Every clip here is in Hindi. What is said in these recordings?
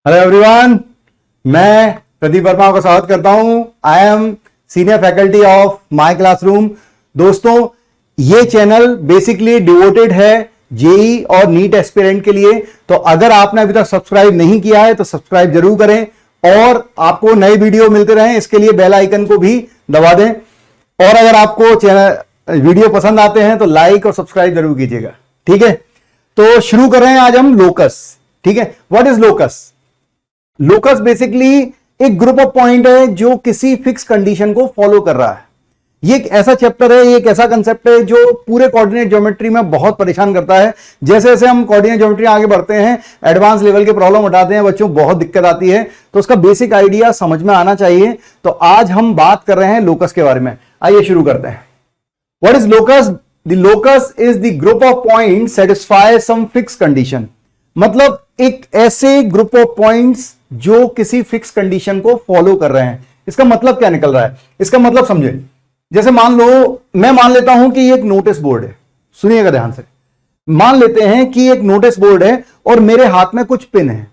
हेलो एवरीवन, मैं प्रदीप वर्मा का स्वागत करता हूं। I am senior faculty of my classroom. दोस्तों, ये चैनल बेसिकली डिवोटेड है जेई और नीट एस्पिरेंट के लिए। तो अगर आपने अभी तक सब्सक्राइब नहीं किया है तो सब्सक्राइब जरूर करें और आपको नए वीडियो मिलते रहें, इसके लिए बेल आइकन को भी दबा दें। और अगर आपको चैनल वीडियो पसंद आते हैं तो लाइक और सब्सक्राइब जरूर कीजिएगा। ठीक है, तो शुरू कर रहे हैं आज हम लोकस। ठीक है, what is locus? Locus basically एक ग्रुप ऑफ पॉइंट है जो किसी फिक्स कंडीशन को फॉलो कर रहा है। ये एक ऐसा चैप्टर है, ये एक ऐसा कंसेप्ट है जो पूरे कोऑर्डिनेट ज्योमेट्री में बहुत परेशान करता है। जैसे जैसे हम कोऑर्डिनेट ज्योमेट्री आगे बढ़ते हैं, एडवांस लेवल के प्रॉब्लम उठाते हैं, बच्चों बहुत दिक्कत आती है, तो उसका बेसिक आइडिया समझ में आना चाहिए। तो आज हम बात कर रहे हैं लोकस के बारे में। आइए शुरू करते हैं। What is locus? The locus is the group of point satisfy some fix condition. मतलब एक ऐसे ग्रुप ऑफ पॉइंट्स जो किसी फिक्स कंडीशन को फॉलो कर रहे हैं। इसका मतलब क्या निकल रहा है? इसका मतलब समझे। जैसे मान लो, मैं मान लेता हूं कि ये एक नोटिस बोर्ड है। सुनिएगा ध्यान से। मान लेते हैं कि एक नोटिस बोर्ड है और मेरे हाथ में कुछ पिन है।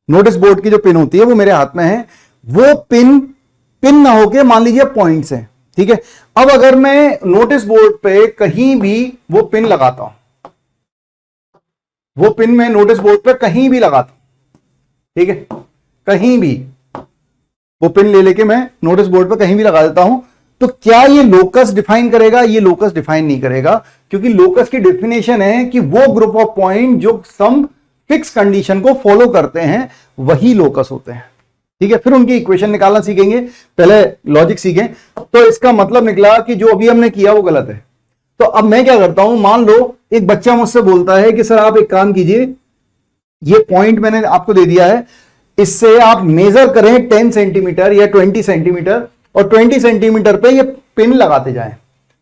नोटिस बोर्ड की जो पिन होती है वो मेरे हाथ में है। वो पिन ना होके मान लीजिए पॉइंट्स है। ठीक है, अब अगर मैं नोटिस बोर्ड पे कहीं भी वो पिन लगाता हूं, वो पिन मैं नोटिस बोर्ड पे कहीं भी लगाता हूं, ठीक है, कहीं भी वो पिन ले लेके मैं नोटिस बोर्ड पर कहीं भी लगा देता हूं, तो क्या ये लोकस डिफाइन करेगा? ये लोकस डिफाइन नहीं करेगा, क्योंकि लोकस की डेफिनेशन है कि वो ग्रुप ऑफ पॉइंट जो सम फिक्स कंडीशन को फॉलो करते हैं वही लोकस होते हैं। ठीक है, फिर उनकी इक्वेशन निकालना सीखेंगे, पहले लॉजिक सीखें। तो इसका मतलब निकला कि जो अभी हमने किया वो गलत है। तो अब मैं क्या करता हूं, मान लो एक बच्चा मुझसे बोलता है कि सर आप एक काम कीजिए, ये पॉइंट मैंने आपको दे दिया है, इससे आप मेजर करें 10 सेंटीमीटर या 20 सेंटीमीटर और 20 सेंटीमीटर पे ये पिन लगाते जाएं।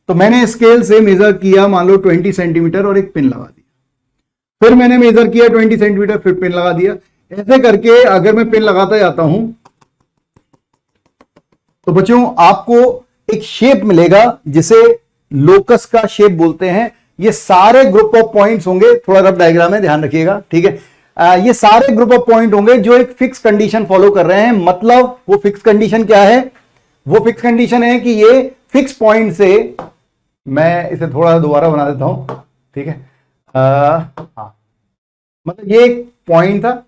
तो मैंने स्केल से मेजर किया, मान लो 20 सेंटीमीटर और एक पिन लगा दिया। फिर मैंने मेजर किया 20 सेंटीमीटर, फिर पिन लगा दिया। ऐसे करके अगर मैं पिन लगाता जाता हूं तो बच्चों आपको एक शेप मिलेगा जिसे लोकस का शेप बोलते हैं। ये सारे ग्रुप ऑफ पॉइंट्स होंगे, थोड़ा रफ डायग्राम है, ध्यान रखिएगा। ठीक है, ये सारे ग्रुप ऑफ पॉइंट होंगे जो एक फिक्स कंडीशन फॉलो कर रहे हैं। मतलब वो फिक्स कंडीशन क्या है? वो फिक्स कंडीशन है कि ये फिक्स पॉइंट से, मैं इसे थोड़ा दोबारा बना देता हूं। ठीक है, हाँ, मतलब ये एक पॉइंट था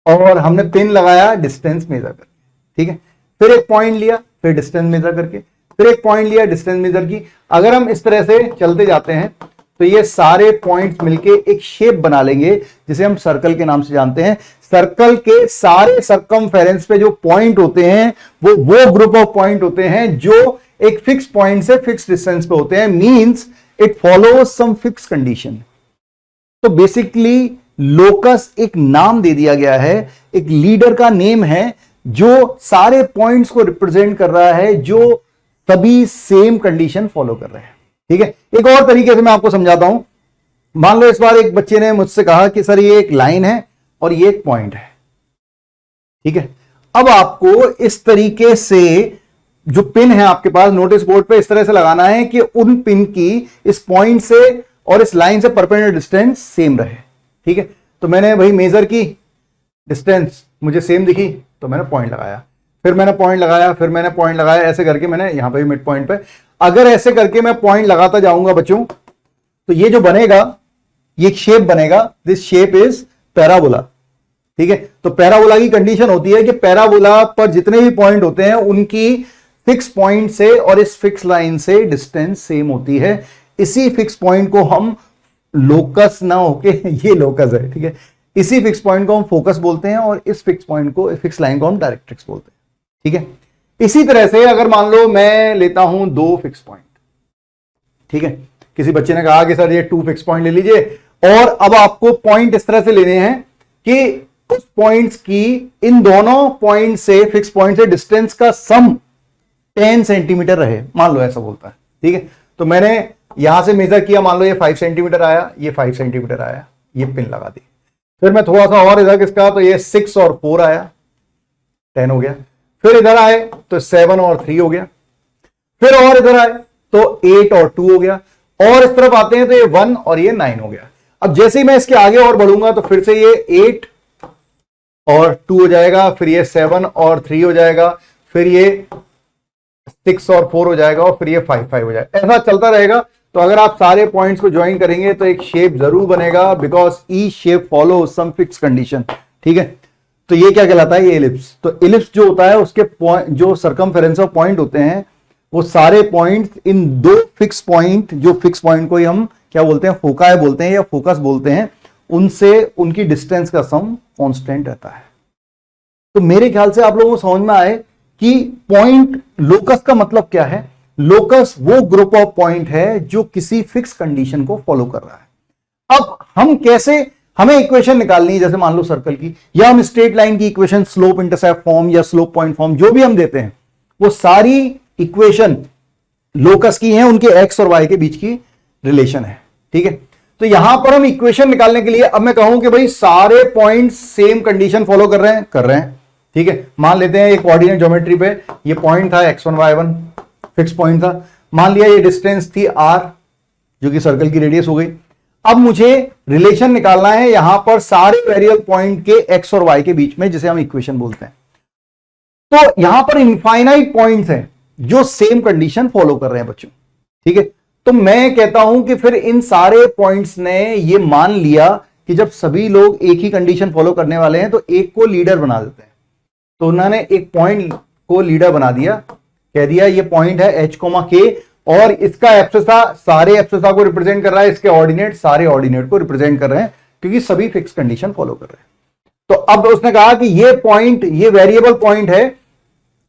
और हमने पिन लगाया डिस्टेंस मेजर करके। ठीक है, फिर एक पॉइंट लिया, फिर डिस्टेंस मेजर करके, फिर एक पॉइंट लिया, डिस्टेंस मेजर की। अगर हम इस तरह से चलते जाते हैं तो ये सारे पॉइंट्स मिलके एक शेप बना लेंगे जिसे हम सर्कल के नाम से जानते हैं। सर्कल के सारे सर्कमफेरेंस पे जो पॉइंट होते हैं वो ग्रुप ऑफ पॉइंट होते हैं जो एक फिक्स पॉइंट से फिक्स डिस्टेंस पे होते हैं। Means it follows some fix condition. तो बेसिकली लोकस एक नाम दे दिया गया है, एक लीडर का नेम है जो सारे पॉइंट्स को रिप्रेजेंट कर रहा है जो सभी सेम कंडीशन फॉलो कर रहे हैं। ठीक है, एक और तरीके से मैं आपको समझाता हूं। मान लो इस बार एक बच्चे ने मुझसे कहा कि सर ये एक लाइन है और ये एक पॉइंट है। ठीक है, अब आपको इस तरीके से जो पिन है आपके पास नोटिस बोर्ड पे इस तरह से लगाना है कि उन पिन की इस पॉइंट से और इस लाइन से परपेंडिकुलर डिस्टेंस सेम रहे। ठीक है, तो मैंने भाई मेजर की, डिस्टेंस मुझे सेम दिखी तो मैंने पॉइंट लगाया, फिर मैंने पॉइंट लगाया, फिर मैंने पॉइंट लगाया। ऐसे करके मैंने यहां पे मिड पॉइंट पे, अगर ऐसे करके मैं पॉइंट लगाता जाऊंगा बच्चों, तो ये जो बनेगा, ये एक शेप बनेगा। This shape is parabola. ठीक है, तो पैराबोला की कंडीशन होती है कि पैराबोला पर जितने भी पॉइंट होते हैं उनकी फिक्स पॉइंट से और इस फिक्स लाइन से डिस्टेंस सेम होती है। इसी फिक्स पॉइंट को हम लोकस ना होके ये लोकस है। ठीक है, इसी फिक्स पॉइंट को हम फोकस बोलते हैं और इस फिक्स पॉइंट को, फिक्स लाइन को हम डायरेक्ट्रिक्स बोलते हैं। ठीक है, इसी तरह से अगर मान लो मैं लेता हूं 2 फिक्स पॉइंट। ठीक है, किसी बच्चे ने कहा कि सर ये 2 फिक्स पॉइंट ले लीजिए और अब आपको पॉइंट इस तरह से लेने हैं कि उस पॉइंट्स की, इन दोनों पॉइंट से, फिक्स पॉइंट से डिस्टेंस का सम 10 सेंटीमीटर रहे। मान लो ऐसा बोलता है। ठीक है, तो मैंने यहां से मेजर किया, मान लो ये 5 सेंटीमीटर आया, ये 5 सेंटीमीटर आया, ये पिन लगा दी। फिर मैं थोड़ा सा और इधर किसका, तो ये 6 और 4 आया, 10 हो गया। फिर इधर आए तो 7 और 3 हो गया। फिर और इधर आए तो 8 और 2 हो गया। और इस तरफ आते हैं तो ये 1 और ये 9 हो गया। अब जैसे ही मैं इसके आगे और बढ़ूंगा तो फिर से ये 8 और 2 हो जाएगा, फिर ये 7 और 3 हो जाएगा, फिर ये 6 और 4 हो जाएगा, और फिर ये 5 5 हो जाएगा। ऐसा चलता रहेगा। तो अगर आप सारे पॉइंट्स को ज्वाइन करेंगे तो एक शेप जरूर बनेगा, because each shape follow some fix condition. ठीक है, तो ये क्या कहलाता है, ये इलिप्स। तो इलिप्स जो होता है उसके पॉइंट, जो सर्कमफेरेंस ऑफ पॉइंट होते हैं, वो सारे पॉइंट्स इन दो फिक्स पॉइंट, जो फिक्स पॉइंट को ही हम क्या बोलते हैं, फोकाई बोलते हैं या फोकस बोलते हैं, उनसे उनकी डिस्टेंस का सम कांस्टेंट रहता है। तो मेरे ख्याल से आप लोगों को समझ में आए कि पॉइंट लोकस का मतलब क्या है। लोकस वो ग्रुप ऑफ पॉइंट है जो किसी फिक्स कंडीशन को फॉलो कर रहा है। अब हम कैसे, हमें इक्वेशन निकालनी है, जैसे मान लो सर्कल की, या हम स्ट्रेट लाइन की इक्वेशन, स्लोप इंटरसेप्ट फॉर्म या स्लोप पॉइंट फॉर्म, जो भी हम देते हैं, वो सारी इक्वेशन लोकस की हैं, उनके एक्स और वाई के बीच की रिलेशन है। ठीक है, तो यहां पर हम इक्वेशन निकालने के लिए, अब मैं कहूं कि भाई सारे पॉइंट सेम कंडीशन फॉलो कर रहे हैं। ठीक है, मान लेते हैं एक कोऑर्डिनेट ज्योमेट्री पे ये पॉइंट था x1 y1, फिक्स पॉइंट था। मान लिया ये डिस्टेंस थी r, जो कि सर्कल की रेडियस हो गई। अब मुझे रिलेशन निकालना है यहां पर सारे वेरिएबल पॉइंट के x और y के बीच में, जिसे हम इक्वेशन बोलते हैं। तो यहां पर इनफाइनाइट पॉइंट्स हैं जो सेम कंडीशन फॉलो कर रहे हैं बच्चों। ठीक है, तो मैं कहता हूं कि फिर इन सारे पॉइंट्स ने ये मान लिया कि जब सभी लोग एक ही कंडीशन फॉलो करने वाले हैं तो एक को लीडर बना देते हैं। तो उन्होंने एक पॉइंट को लीडर बना दिया, कह दिया ये पॉइंट है h, k, और इसका एब्सिसा सारे एब्सिसा को रिप्रेजेंट कर रहा है, इसके ऑर्डिनेट सारे ऑर्डिनेट को रिप्रेजेंट कर रहे हैं, क्योंकि सभी फिक्स कंडीशन फॉलो कर रहे हैं। तो अब उसने कहा कि ये पॉइंट, ये वेरिएबल पॉइंट है,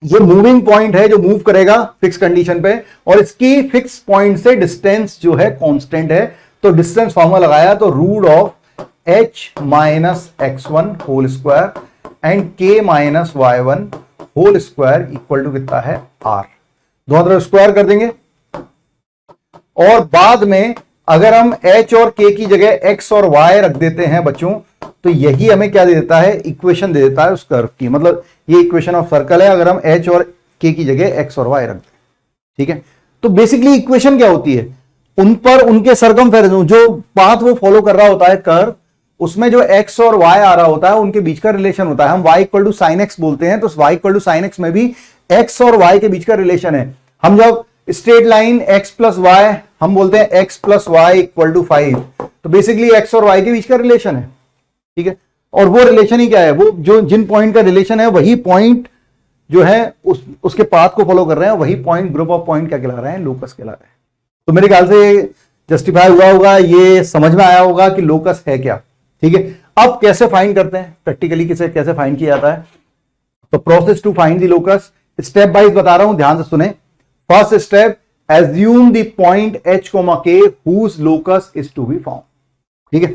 ये मूविंग पॉइंट है जो मूव करेगा फिक्स कंडीशन पे, और इसकी फिक्स पॉइंट से डिस्टेंस जो है कांस्टेंट है। तो डिस्टेंस फॉर्मूला लगाया, तो root of h minus x1 whole square and k minus y1 whole square equal to कितना है, r। दोनों तरफ स्क्वायर कर देंगे, और बाद में अगर हम h और k की जगह x और y रख देते हैं बच्चों, तो यही हमें क्या दे देता है, इक्वेशन दे देता है उस कर्व की। मतलब ये इक्वेशन ऑफ सर्कल है अगर हम h और k की जगह x और y रख दें। ठीक है, तो बेसिकली इक्वेशन क्या होती है, उन पर उनके सर्कमफेरेंस, जो पाथ वो फॉलो कर रहा होता है कर्व, उसमें जो x और y आ रहा होता है उनके बीच का रिलेशन होता है। हम y equal to sine x बोलते हैं, तो y equal to sine x में भी x और y के बीच का रिलेशन है। हम जब straight line x plus y, हम बोलते हैं x plus y equal to 5, तो बेसिकली x और y के बीच का रिलेशन है। ठीक है, और वो रिलेशन ही क्या है, वो जो जिन पॉइंट का रिलेशन है वही पॉइंट जो है उसके पाथ को फॉलो कर रहे हैं, वही पॉइंट, ग्रुप ऑफ पॉइंट क्या कहला रहे हैं, लोकस कहला रहे हैं। तो मेरे ख्याल से जस्टिफाई हुआ होगा, ये समझ में आया होगा कि लोकस है क्या। ठीक है, अब कैसे फाइंड करते हैं, प्रैक्टिकली कैसे फाइंड किया जाता है। तो process to find the locus, step wise बता रहा हूं, ध्यान से सुने। First step, assume the point h, k whose locus is to be found। ठीक है,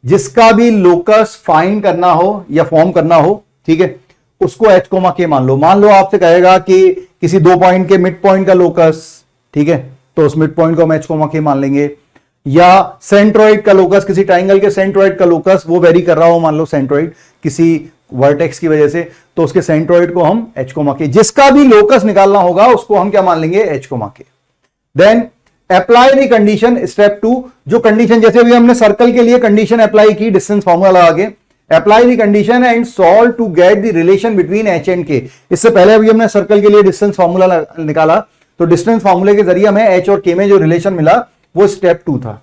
जिसका भी लोकस फाइंड करना हो या फॉर्म करना हो, ठीक है, उसको h, k मान लो। मान लो आपसे कहेगा कि किसी दो पॉइंट के मिड पॉइंट का लोकस, ठीक है, तो उस मिड पॉइंट को हम h, k मान लेंगे। या सेंट्रोइड का लोकस, किसी ट्राइंगल के सेंट्रोइड का लोकस वो वेरी कर रहा हो, मान लो सेंट्रोइड किसी वर्टेक्स की वजह से, तो उसके सेंट्रोइड को हम h, k, जिसका भी लोकस निकालना होगा उसको हम क्या मान लेंगे, h, k। Then apply the condition, step 2, जो कंडीशन, जैसे अभी हमने सर्कल के लिए कंडीशन अप्लाई की डिस्टेंस फॉर्मूला लगा के, apply the condition and solve to get the relation between h and k। इससे पहले अभी हमने सर्कल के लिए डिस्टेंस फॉर्मूला निकाला, तो डिस्टेंस फॉर्मूले के जरिए हमें h और k में जो रिलेशन मिला वो स्टेप 2 था।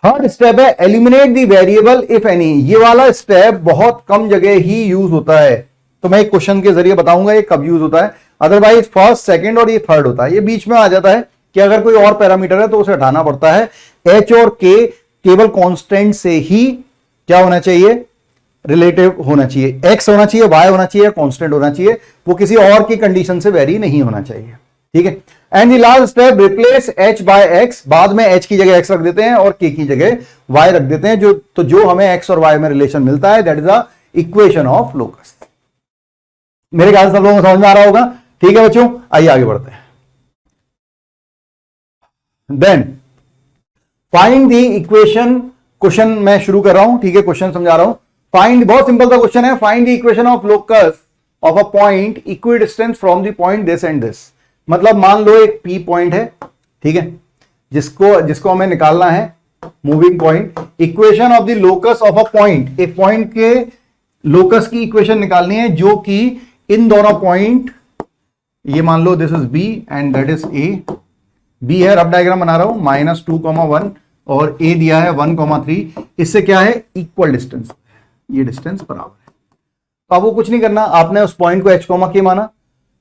थर्ड स्टेप है eliminate the variable if any. ये वाला स्टेप बहुत कम जगह ही यूज होता है, तो मैं एक क्वेश्चन के जरिए बताऊंगा ये कब यूज होता है। अदरवाइज फर्स्ट, सेकंड और ये थर्ड होता है। ये बीच में आ जाता है कि अगर कोई और पैरामीटर है तो उसे हटाना पड़ता है। h और k केवल कांस्टेंट से ही क्या होना चाहिए, रिलेटिव होना चाहिए, x होना चाहिए, y होना चाहिए, कांस्टेंट होना चाहिए, वो किसी और की कंडीशन से वेरी नहीं होना चाहिए। ठीक है, and the last step, replace h by x। बाद में h की जगह x रख देते हैं और k की जगह y रख देते हैं, जो हमें x और y में रिलेशन मिलता है, that is the equation of locus. मेरे ख्याल से सब लोगों को समझ में आ रहा होगा। ठीक है बच्चों, आइए आगे बढ़ते हैं। Then find the equation, question मैं शुरू कर रहा हूं, ठीक है, क्वेश्चन समझा रहा हूं। फाइंड, बहुत सिंपल सा क्वेश्चन है, find the equation of locus of a point equi distance from the point this and this. मतलब मान लो एक P पॉइंट है, ठीक है, जिसको हमें निकालना है moving point. Equation of the locus of a point, एक पॉइंट के लोकस की इक्वेशन निकालनी है जो कि इन दोनों पॉइंट, ये मान लो this is B and that is A, B है, रफ डायग्राम बना रहा हूं, -2,1 और ए दिया है 1,3, इससे क्या है इक्वल डिस्टेंस, ये डिस्टेंस बराबर है। तो आपको कुछ नहीं करना, आपने उस पॉइंट को h, के माना,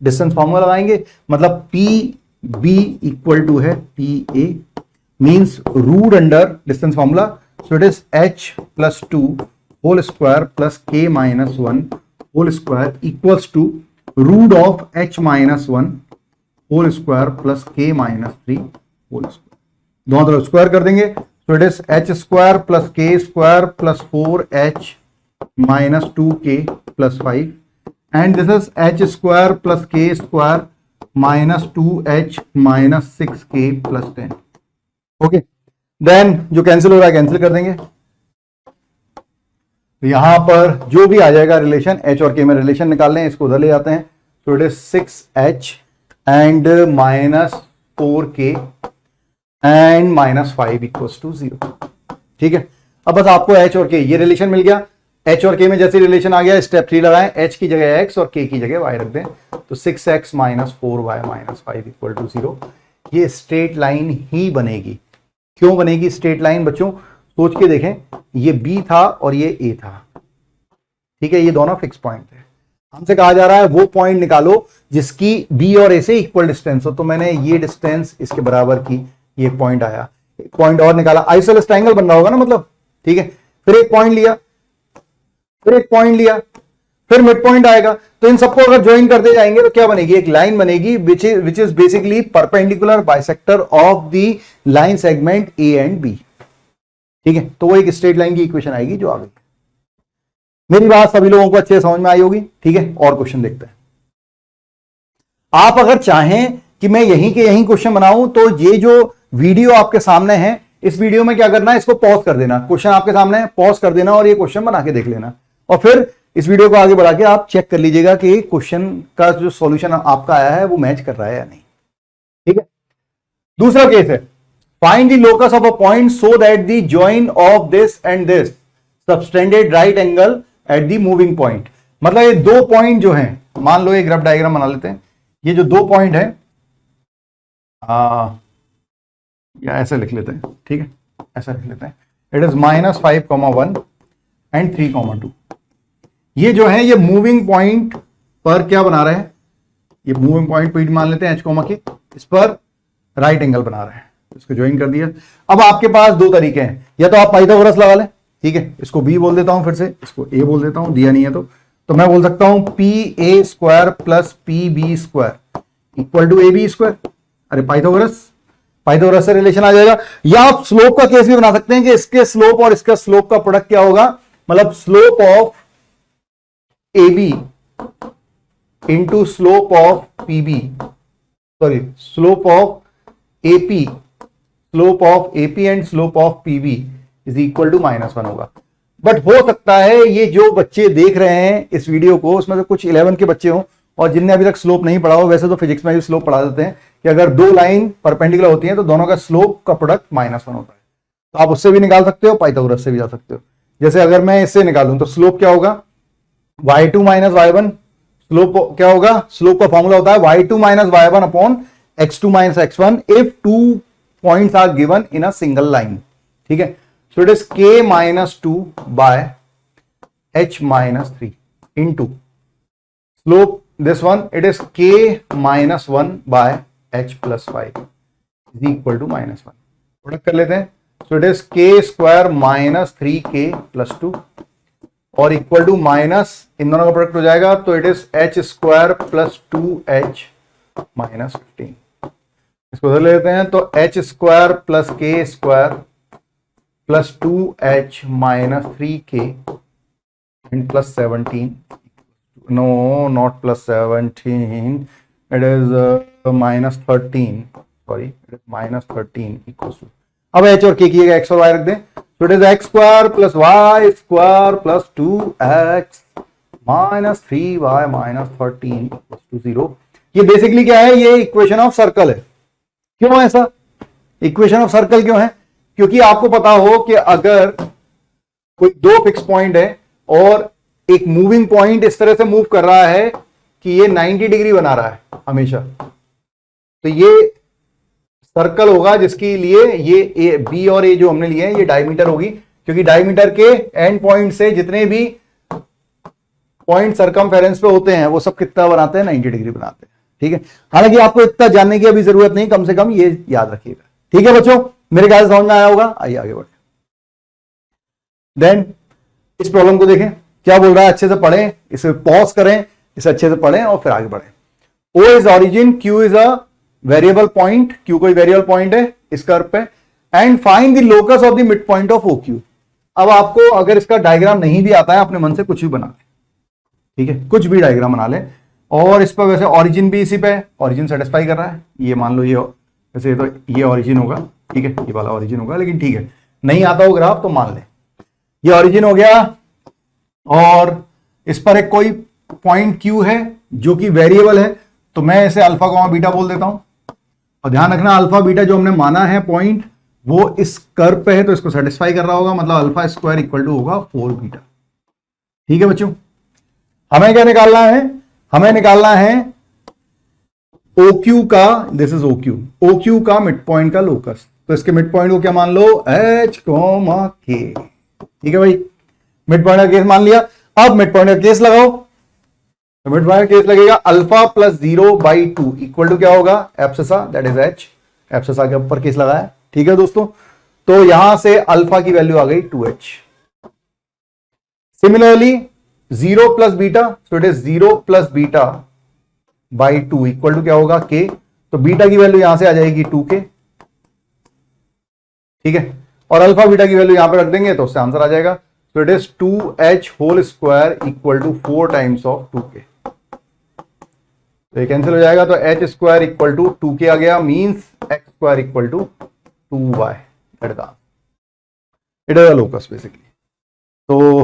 डिस्टेंस फॉर्मूला लगाएंगे, मतलब पी बी इक्वल टू है P A, means root under distance formula, so it is h + 2 whole square plus k - 1 whole square equals to root of h - 1 whole square plus k - 3 whole square, दोनों तरफ स्क्वायर कर देंगे, so it is h square plus k square plus 4h - 2k plus 5 and this is h square plus k square minus 2h - 6k plus 10। Okay, then जो कैंसिल हो रहा है कैंसिल कर देंगे, यहां पर जो भी आ जाएगा रिलेशन, h और k में रिलेशन निकाल लें, इसको उधर ले जाते हैं, तो it is 6h and -4k and -5 equals to 0। ठीक है, अब बस आपको h और k ये रिलेशन मिल गया, h और k में जैसे रिलेशन आ गया, स्टेप 3 लगाएं, h की जगह x और k की जगह y रख दें, तो 6x - 4y - 5 इक्वल टू 0। ये स्ट्रेट लाइन ही बनेगी। क्यों बनेगी स्ट्रेट लाइन बच्चों, सोच के देखें, ये b था और ये a था, ठीक है, ये दोनों फिक्स पॉइंट थे, हमसे कहा जा रहा है वो पॉइंट निकालो जिसकी b और a से इक्वल डिस्टेंस हो, तो मैंने ये डिस्टेंस इसके बराबर की, ये पॉइंट आया, एक पॉइंट और निकाला, आइसोसेलेस ट्रायंगल बन रहा होगा ना, मतलब ठीक है, फिर एक पॉइंट लिया, फिर एक पॉइंट लिया, फिर मिड पॉइंट आएगा, तो इन सबको अगर ज्वाइन करते जाएंगे तो क्या बनेगी, एक लाइन बनेगी which is basically perpendicular bisector of the line segment A and B. ठीक है, तो वो एक स्ट्रेट लाइन की इक्वेशन आएगी जो आ गई। मेरी बात सभी लोगों को अच्छे से समझ में आई होगी। ठीक है, और क्वेश्चन देखते हैं। आप अगर चाहें कि मैं यहीं के यहीं क्वेश्चन बनाऊं तो ये जो वीडियो आपके सामने है, इस वीडियो में क्या करना है, इसको पॉज कर देना, क्वेश्चन आपके सामने है, पॉज कर देना और ये क्वेश्चन बना के देख लेना, और फिर इस वीडियो को आगे बढ़ा के आप चेक कर लीजिएगा कि क्वेश्चन का जो सॉल्यूशन आपका आया है वो मैच कर रहा है या नहीं। ठीक है, दूसरा केस है, find the locus of a point so that the join of this and this subtended right angle at the moving point. मतलब ये दो पॉइंट जो हैं, मान लो एक ग्राफ डायग्राम बना लेते हैं, ये जो दो पॉइंट है या ऐसे लिख लेते हैं, ठीक है, ऐसा लिख लेते हैं, इट इज -5,1 एंड 3,2। ये जो है ये मूविंग पॉइंट पर क्या बना रहे हैं, ये मूविंग पॉइंट पॉइंट मान लेते हैं h, के इस पर राइट एंगल बना रहे हैं, इसको ज्वाइन कर दिया। अब आपके पास दो तरीके हैं, या तो आप पाइथागोरस लगा लें, ठीक है, इसको b बोल देता हूं, फिर से इसको a बोल देता हूं, दिया नहीं है तो मैं बोल सकता हूं PA square plus PB square equal to AB square. अरे पाइथागोरस से रिलेशन आ जाएगा। या आप स्लोप का केस भी बना सकते हैं कि इसके स्लोप और इसका स्लोप का प्रोडक्ट क्या होगा, मतलब slope of AB into slope of PB, sorry slope of AP and slope of PB is equal to -1 होगा। बट हो सकता है ये जो बच्चे देख रहे हैं इस वीडियो को, उसमें से कुछ 11 के बच्चे हों और जिनने अभी तक स्लोप नहीं पढ़ा हो। वैसे तो फिजिक्स में भी स्लोप पढ़ा देते हैं कि अगर दो लाइन परपेंडिकुलर होती हैं तो दोनों का स्लोप का प्रोडक्ट -1 होता है, तो आप उससे भी निकाल सकते हो, पाइथागोरस से भी जा सकते हो। जैसे अगर मैं इससे निकालूं तो स्लोप क्या होगा, y2 - y1, स्लोप क्या होगा, स्लोप का फॉर्मूला होता है y2 - y1 upon x2 - x1 if two points are given in a single line. ठीक है, so it is k - 2 by h - 3 into slope this one, it is k - 1 by h plus 5 is equal to -1। Product कर लेते हैं, so it is k square - 3k plus 2 और इक्वल टू माइनस, इन दोनों का प्रोडक्ट हो जाएगा, तो it is h square plus 2h - 15। इसको उधर ले लेते हैं, तो h square plus k square plus 2h - 3k and plus 17, no not plus 17, it is -13, sorry it is -13 equals to, अब h और k की जगह x और y रख दें, so it is x square plus y square plus 2x - 3y - 13 equals to 0। ये बेसिकली क्या है, ये इक्वेशन ऑफ सर्कल है। क्यों ऐसा इक्वेशन ऑफ सर्कल क्यों है, क्योंकि आपको पता हो कि अगर कोई दो फिक्स पॉइंट है और एक मूविंग पॉइंट इस तरह से मूव कर रहा है कि ये 90 डिग्री बना रहा है हमेशा, तो ये सर्कल होगा जिसके लिए ये बी और ए जो हमने लिए हैं ये डायमीटर होगी, क्योंकि डायमीटर के एंड पॉइंट से जितने भी पॉइंट सरकमफेरेंस पे होते हैं वो सब कितना बनाते हैं, 90 डिग्री बनाते हैं। ठीक है, हालांकि आपको इतना जानने की अभी जरूरत नहीं, कम से कम ये याद रखिएगा। ठीक है बच्चों, मेरे ख्याल से समझ में आया होगा। आइए आगे बढ़े। देन इस प्रॉब्लम को देखें, क्या बोल रहा है, अच्छे से पढ़ें, इसे पॉज करें, इसे अच्छे से पढ़ें और फिर आगे बढ़ें। O is origin, Q is a variable point, Q कोई वेरिएबल पॉइंट है इस कर्व पे, and find the locus of the mid point of O Q. अब आपको अगर इसका डायग्राम नहीं भी आता है, अपने मन से कुछ भी बना ले, ठीक है, कुछ भी डायग्राम बना ले। और इस पर वैसे ऑरिजिन भी इसी पे है, ऑरिजिन सेटिस्फाई कर रहा है, ये मान लो, ये वैसे तो ये ऑरिजिन होगा, ठीक है, ये वाला ऑरिजिन होगा, लेकिन ठीक है, नहीं आता वो ग्राफ तो मान ले ये ऑरिजिन हो गया। और इस पर एक कोई पॉइंट क्यू है जो कि वेरिएबल है, तो मैं इसे अल्फा कॉमा बीटा बोल देता हूं। और ध्यान रखना, अल्फा बीटा जो हमने माना है पॉइंट, वो इस कर्व पे है तो इसको सेटिस्फाई कर रहा होगा, मतलब अल्फा स्क्वायर इक्वल टू होगा 4 बीटा। ठीक है बच्चों, हमें क्या निकालना है, हमें निकालना है OQ का, दिस इज OQ का मिड पॉइंट का लोकस। तो इसके मिड पॉइंट को क्या मान लो, H, K। ठीक है भाई, मिड पॉइंट का केस मान लिया। अब मिड पॉइंट का केस लगाओ, तो मिड पॉइंट का केस लगेगा अल्फा प्लस 0/2 इक्वल टू क्या होगा, abscissa, that is H। Abscissa के ऊपर केस लगाया। ठीक है दोस्तों, तो यहां से अल्फा की वैल्यू आ गई 2H। Similarly 0 plus beta, so it is 0 plus beta by 2 equal to क्या होगा, K। तो बीटा की वैल्यू यहां से आ जाएगी 2K। ठीक है, और अल्फा बीटा की वैल्यू यहां पे रख देंगे तो उससे आंसर आ जाएगा। तो it is 2H whole square equal to 4 times of 2K। तो ये कैंसिल हो जाएगा, तो H square equal to 2K आ गया, means X square equal to 2Y। It is a locus basically. तो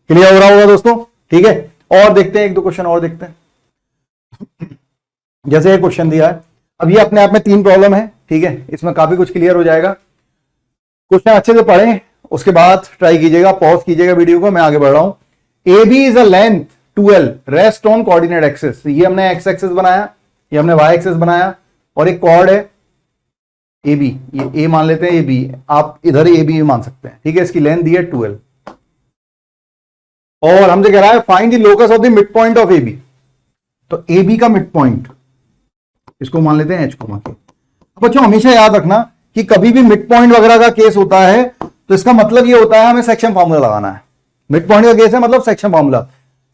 क्लियर हो रहा होगा दोस्तों। ठीक है, और देखते हैं, एक दो क्वेश्चन और देखते हैं। जैसे ये क्वेश्चन दिया है, अब ये अपने आप में 3 प्रॉब्लम है। ठीक है, इसमें काफी कुछ क्लियर हो जाएगा। क्वेश्चन अच्छे से पढ़ें, उसके बाद ट्राई कीजिएगा, पॉज कीजिएगा वीडियो को, मैं आगे बढ़ रहा हूं। A B is a length 12 rest on coordinate axis. ये हमने एक्स एक्सिस बनाया, ये हमने वाई एक्सिस बनाया, और एक कॉर्ड है ए बी, ये ए मान लेते हैं, ए बी, आप इधर ए बी मान सकते हैं। ठीक है, इसकी लेंथ दी है 12, और हमसे कह रहा है find the locus of the mid point of A B. तो ए बी का मिड पॉइंट, इसको मान लेते हैं H, K। बच्चों हमेशा याद रखना कि कभी भी मिड पॉइंट वगैरह का केस होता है तो इसका मतलब ये होता है हमें सेक्शन फार्मूला लगाना है। मिड पॉइंट का केस है मतलब सेक्शन फार्मूला।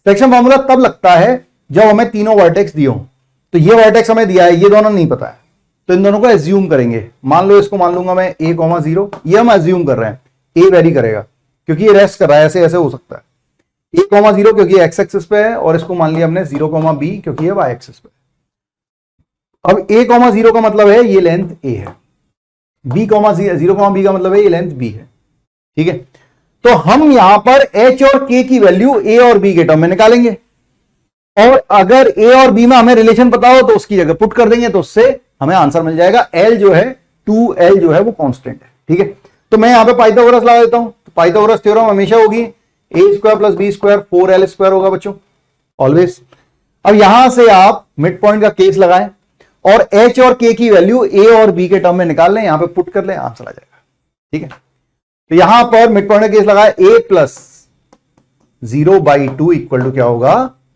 सेक्शन फार्मूला तब लगता है जब हमें तीनों वर्टेक्स दिए हों। तो ये वर्टेक्स हमें दिया है, ये दोनों नहीं पता है, तो इन दोनों को एज्यूम करेंगे। मान लो इसको मान लूंगा मैं A, 0, ये हम एज्यूम कर रहे हैं, A वेरी करेगा क्योंकि ये रेस्ट कर रहा है, ऐसे ऐसे हो सकता है। A, 0 क्योंकि एक्स एक्सिस पे है, और इसको मान लिया हमने 0, B क्योंकि ये वाई एक्सिस पे। अब A, 0 का मतलब है ये लेंथ A है, B, 0, B का मतलब है ये लेंथ B है। ठीक है, तो हम यहां पर H और K की वैल्यू A और B के टर्म में निकालेंगे, और अगर A और B में हमें रिलेशन पता हो तो उसकी जगह पुट कर देंगे, तो उससे हमें आंसर मिल जाएगा। L जो है 2L जो है वो कांस्टेंट है। ठीक है, तो मैं यहां पे पाइथागोरस लगा देता हूं। तो पाइथागोरस थ्योरम हमेशा होगी A square plus B square 4L square होगा बच्चों, ऑलवेज। अब यहां से आप मिड पॉइंट का केस लगाएं और H और K की वैल्यू A और B के टर्म में निकाल लें, यहां पे पुट कर लें, आंसर आ जाएगा। ठीक है, तो यहां पर मिड पॉइंट का केस लगाए A प्लस 0/2 इक्वल टू क्या होगा,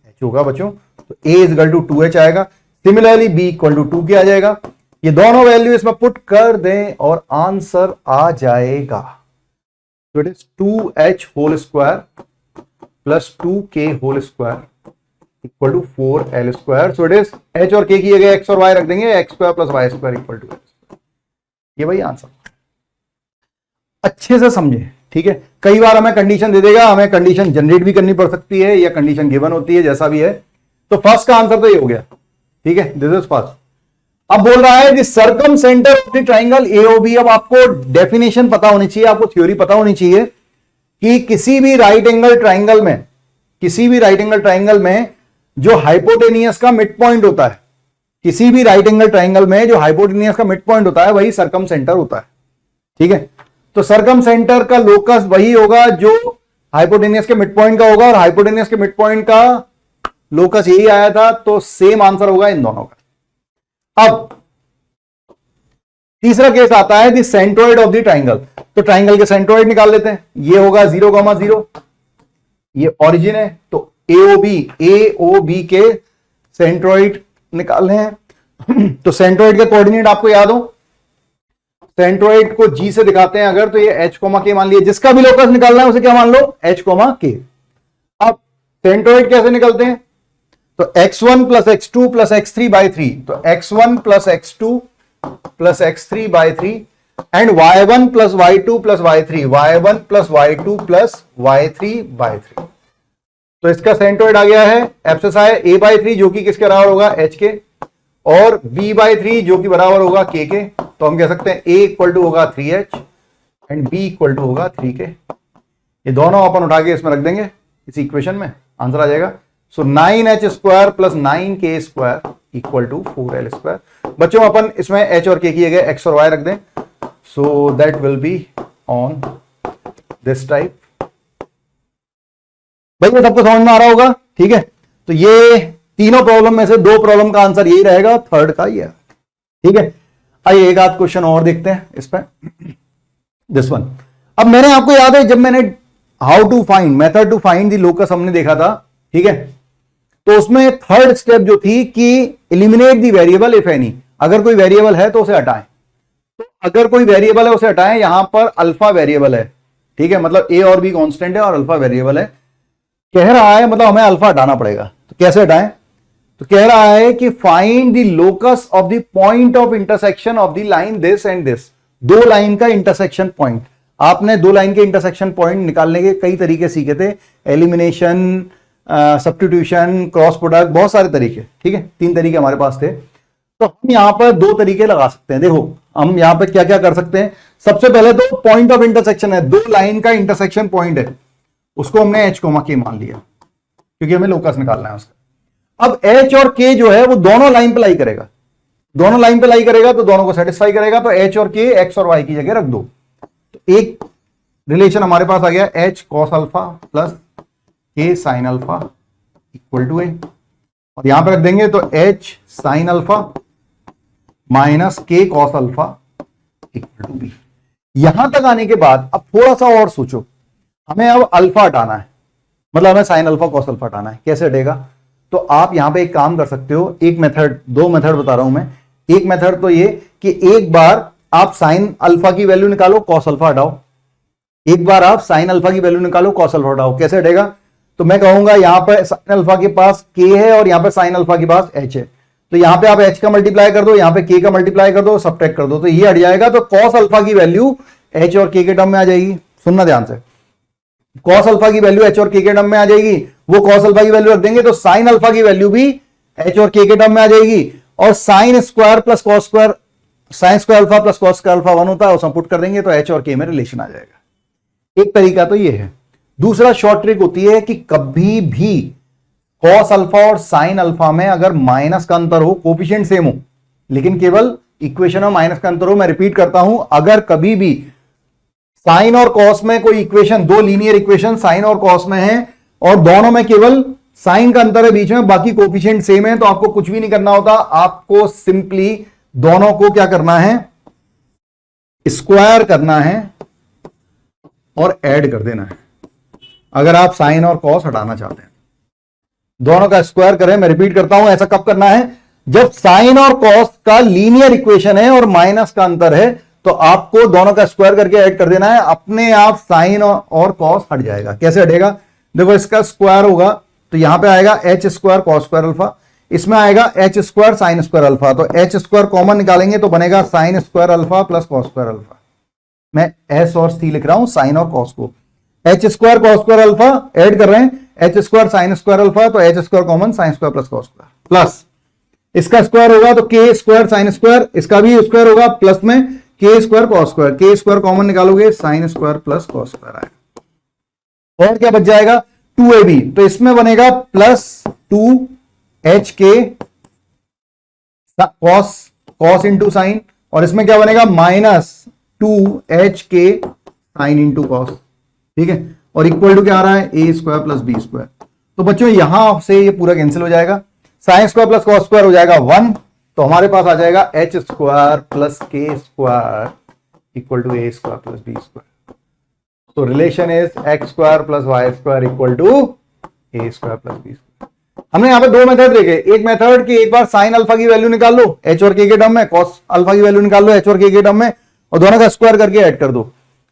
H होगा बच्चों। तो A इक्वल टू 2H आएगा। Similarly B equal to 2K आ जाएगा। ये दोनों वैल्यू इसमें पुट कर दें और आंसर आ जाएगा। तो it is 2H whole square plus 2K whole square equal to 4L square. So it is H और K की जगह X और Y रख देंगे, X square plus Y square equal to L square. ये भाई आंसर अच्छे से समझे। ठीक है, कई बार हमें कंडीशन दे देगा, हमें कंडीशन जनरेट भी करनी पड़ सकती है या कंडीशन गिवन होती है, जैसा भी है। तो फर्स्ट का आंसर तो ये हो गया। ठीक है, दिस इज फर्स्ट। अब बोल रहा है the circum centre of the triangle AOB। अब आपको डेफिनेशन पता होनी चाहिए, आपको थ्योरी पता होनी चाहिए कि किसी भी राइट एंगल ट्राइंगल में, किसी भी राइट एंगल ट्राइंगल में जो हाइपोटेनियस का मिड पॉइंट होता है, किसी भी राइट एंगल ट्राइंगल में जो हाइपोटेनियस का मिड पॉइंट होता है वही सर्कम सेंटर होता है। ठीक है, तो सर्कम सेंटर का लोकस वही होगा जो हाइपोटेनियस के मिड पॉइंट का होगा और हाइपोटेनियस के मिड पॉइंट का लोकस यही आया था, तो सेम आंसर होगा इन दोनों का। अब तीसरा केस आता है the centroid of the triangle. तो ट्राइंगल के सेंट्रोइड निकाल लेते हैं। ये होगा 0,0, ये ओरिजिन है, तो एओबी के सेंट्रोइड निकालने हैं। तो सेंट्रोइड के कोऑर्डिनेट आपको याद हो, सेंट्रोइड को जी से दिखाते हैं अगर, तो ये h, k मान लिया। जिसका भी लोकस निकालना है उसे क्या मान लो, h, k। अब सेंट्रोइड कैसे निकलते हैं, तो x1 plus x2 plus x3 by 3, तो x1 plus x2 plus x3 by 3 and y1 plus y2 plus y3, y1 plus y2 plus y3 by 3। तो इसका सेंट्रोइड आ गया है एब्सिसाय a बाई 3 जो कि किसके बराबर होगा, h के, और b बाई 3 जो कि बराबर होगा k के। तो हम कह सकते हैं a इक्वल टू होगा 3h and b equal to होगा 3k। ये दोनों अपन उठा के इसमें रख देंगे, इस इक्वेशन में आंसर आ जाएगा। So 9h square plus 9k square equal to 4l square. बच्चों अपन इसमें h और k की जगह x और y रख दें, so that will be on this type. भाई ये सबको समझ में आ रहा होगा, ठीक है। तो ये तीनों प्रॉब्लम में से दो प्रॉब्लम का आंसर यही रहेगा, थर्ड का ये, ठीक है। आइए एक आध क्वेश्चन और देखते हैं इस पर, दिस वन। अब मैंने आपको याद है जब मैंने how to find, method to find the locus हमने देखा था, ठीक है। तो उसमें थर्ड स्टेप जो थी कि eliminate the variable if any, अगर कोई वेरिएबल है तो उसे हटाएं। तो अगर कोई वेरिएबल है उसे हटाएं, यहां पर अल्फा वेरिएबल है, ठीक है, मतलब ए और बी कांस्टेंट है और अल्फा वेरिएबल है। कह रहा है मतलब हमें अल्फा हटाना पड़ेगा, तो कैसे हटाएं, तो कह रहा है कि find the locus of the point of intersection of the line this and this. दो लाइन का इंटरसेक्शन पॉइंट, आपने दो लाइन के इंटरसेक्शन पॉइंट निकालने के कई तरीके सीखे थे, एलिमिनेशन, सब्स्टिट्यूशन, क्रॉस प्रोडक्ट, बहुत सारे तरीके, ठीक है, 3 तरीके हमारे पास थे। तो हम यहां पर 2 तरीके लगा सकते हैं। देखो हम यहां पर क्या क्या कर सकते हैं। सबसे पहले तो पॉइंट ऑफ इंटरसेक्शन है, दो लाइन का इंटरसेक्शन पॉइंट है, उसको हमने h, k मान लिया क्योंकि हमें लोकस निकालना है उसका। अब h और k जो है वो दोनों लाइन पे लाई करेगा, दोनों लाइन पे लाई करेगा तो दोनों को सेटिस्फाई करेगा। तो h और k x और y की जगह रख दो, तो एक रिलेशन हमारे पास आ गया h cos alpha plus k sin alpha equal to a, और यहां पे रख देंगे तो h sin alpha minus k cos alpha equal to b। यहां तक आने के बाद अब थोड़ा सा और सोचो, हमें अब अल्फा हटाना है, मतलब हमें साइन अल्फा कॉस अल्फा हटाना है। कैसे हटेगा, तो आप यहां पे एक काम कर सकते हो, एक मेथड, 2 मेथड बता रहा हूं मैं। एक मेथड तो ये कि एक बार आप साइन अल्फा की वैल्यू निकालो, कॉस अल्फा हटाओ, एक बार आप साइन अल्फा की वैल्यू निकालो, कॉस अल्फा हटाओ। कैसे हटेगा, तो मैं कहूंगा यहां पर साइन अल्फा के पास k है और यहां पर साइन अल्फा के पास h है, तो यहां पे आप h का मल्टीप्लाई कर दो, यहां पे k का मल्टीप्लाई कर दो, सब्ट्रैक्ट कर दो, तो ये हट जाएगा। तो कॉस अल्फा की वैल्यू h और k के टर्म में आ जाएगी। सुनना ध्यान से, कॉस अल्फा की वैल्यू h और k के टर्म में आ जाएगी, वो कॉस अल्फा की वैल्यू रख देंगे तो साइन अल्फा की वैल्यू भी h और k के टर्म में आ जाएगी। और sign square plus cos square, sine square alpha plus cos square alpha 1 होता है, उसमें पुट कर देंगे तो h और k में रिलेशन आ जाएगा। एक तरीका तो ये है। दूसरा शॉर्ट ट्रिक होती है कि कभी भी कॉस अल्फा और साइन अल्फा में अगर माइनस का अंतर हो, कोफिशिएंट सेम हो लेकिन केवल इक्वेशन में माइनस का अंतर हो, मैं रिपीट करता हूं, अगर कभी भी साइन और कॉस में कोई इक्वेशन, 2 लीनियर इक्वेशन साइन और कॉस में है और दोनों में केवल साइन का अंतर है बीच में, बाकी कोफिशिएंट सेम है, तो आपको कुछ भी नहीं करना होता, आपको सिंपली दोनों को क्या करना है, स्क्वायर करना है और ऐड कर देना है। अगर आप साइन और कॉस हटाना चाहते हैं, दोनों का स्क्वायर करें। मैं रिपीट करता हूं, ऐसा कब करना है, जब साइन और कॉस का लीनियर इक्वेशन है और माइनस का अंतर है, तो आपको दोनों का स्क्वायर करके ऐड कर देना है, अपने आप साइन और कॉस हट जाएगा। कैसे हटेगा, देखो इसका स्क्वायर होगा तो यहां पे आएगा h square cos square alpha, इसमें आएगा h square sine square alpha, तो h स्क्वायर कॉमन निकालेंगे तो बनेगा sine square alpha plus cos square alpha. मैं s और c लिख रहा हूं, साइन और कॉस को, h square cos square alpha add कर रहे हैं, h square sine square alpha, तो h square common sign square plus cos square, plus इसका स्क्वायर होगा तो k स्क्वायर साइन स्क्वायर, इसका भी स्क्वायर होगा, प्लस में k square cos square, k square common निकालोगे sine square plus cos square आएगा। और क्या बच जाएगा, 2ab, तो इसमें बनेगा plus 2hk cos into sine, और इसमें क्या बनेगा minus 2hk sine into cos, ठीक है। और इक्वल टू क्या आ रहा है, A square plus B square. तो बच्चों यहां से ये पूरा कैंसिल हो जाएगा, sine square plus cos square हो जाएगा 1, तो हमारे पास आ जाएगा H square plus K square equal to A square plus B square. तो relation is X square plus Y square equal to A square plus B square. हमने यहां पे दो मेथड देखे, एक मेथड की एक बार साइन अल्फा की वैल्यू निकाल लो एच और के टर्म में, कॉस अल्फा की वैल्यू निकाल लो एच और के टर्म में, और दोनों का स्क्वायर करके ऐड कर दो,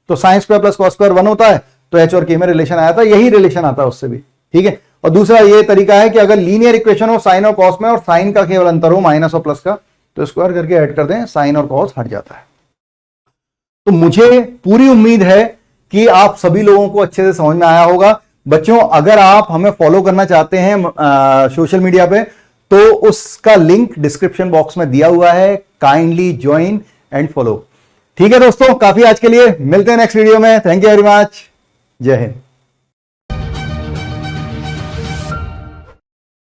तो sign square plus cos square 1 होता है, तो एच और के में रिलेशन आया था, यही रिलेशन आता है उससे भी, ठीक है। और दूसरा ये तरीका है कि अगर लीनियर इक्वेशन हो साइन और कॉस में, और साइन का केवल अंतर हो माइनस और प्लस का, तो स्क्वायर करके ऐड कर दें, साइन और कॉस हट जाता है। तो मुझे पूरी उम्मीद है कि आप सभी लोगों को अच्छे से समझ में आया होगा। बच्चों अगर आप हमें फॉलो करना चाहते हैं सोशल मीडिया पे, तो उसका लिंक डिस्क्रिप्शन बॉक्स में दिया हुआ है, काइंडली ज्वाइन एंड फॉलो। ठीक है दोस्तों, काफी आज के लिए, मिलते हैं नेक्स्ट वीडियो में। थैंक यू वेरी मच, जय हिंद।